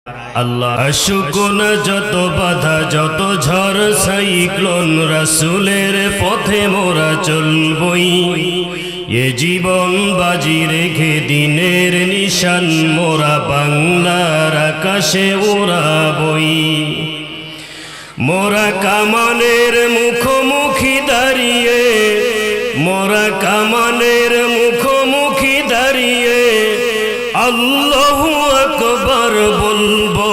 আল্লাহ শুকুন যত বাধা যত ঝড় সাইক্লোন রাসূলের পথে মোরা চলবই এ জীবন বাজি রেখে দিনের নিশান মোরা বাংলার আকাশে উড়াবই মোরা কামানের মুখোমুখি দাঁড়িয়ে মোরা কামানের মুখোমুখি দাঁড়িয়ে আল্লাহু আকবার বলবো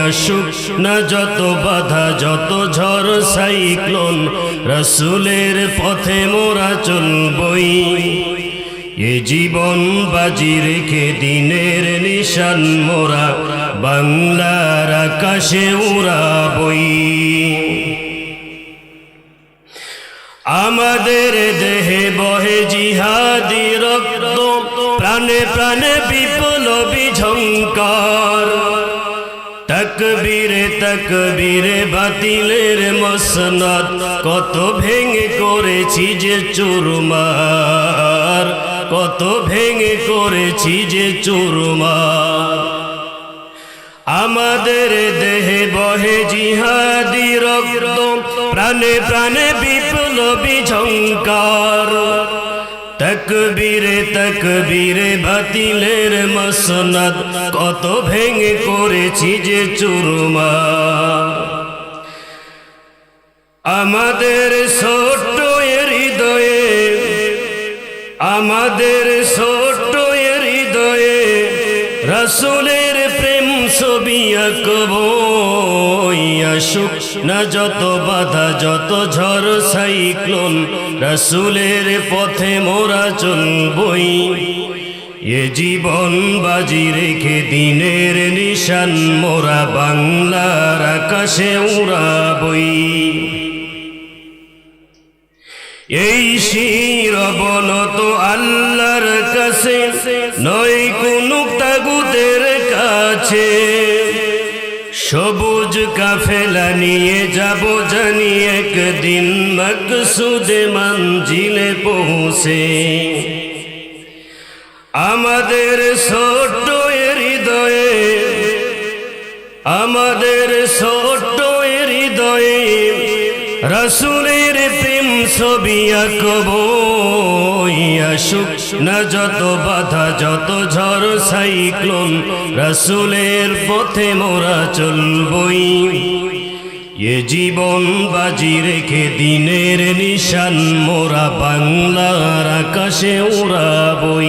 আসুক না যত বাধা যত ঝড় সাইক্লোন রাসূলের পথে মোরা চলবই এ জীবন বাজি রেখে দিনের নিশান মোরা বাংলার আকাশে উড়াবই আমাদের দেহে বহে জিহাদি রক্ত প্রাণে প্রাণে বিপ্লবী ঝংকার তকবীরে তকবীরে বাতিলের মসনদ কত ভেঙে করেছি যে চুরমার কত ভেঙে করেছি যে চুরমার আমাদের দেহে বহে জিহাদি রক্ত প্রাণে প্রাণে বিপ্লবী ঝংকার তকবীরে তকবীরে বাতিলের মসনদ কত ভেঙে করেছি যে চুরমার আমাদের ছোট্ট হৃদয়ে আমাদের ছোট্ট হৃদয়ে রাসূলের প্রেম ছবি আঁকবো আসুক না যত বাধা যত ঝড় সাইক্লোন রাসূলের পথে মোরা চলবই এ জীবন বাজি রেখে দিনের নিশান মোরা বাংলার আকাশে উড়াবই এই শিরবনত আল্লাহর কাছে নয় কোনো তাগুতের কাছে সবুজ কাফেলা নিয়ে যাব জানি একদিন মকসুদে মঞ্জিলে পৌঁছে আমাদের ছোট্ট হৃদয়ে আমাদের ছোট্ট হৃদয়ে রাসূলের প্রেম ছবি আঁকবো আসুক না যত বাধা যত ঝড় সাইক্লোন রাসূলের পথে মোরা চলবই এ জীবন বাজি রেখে দিনের নিশান মোরা বাংলার আকাশে উড়াবই।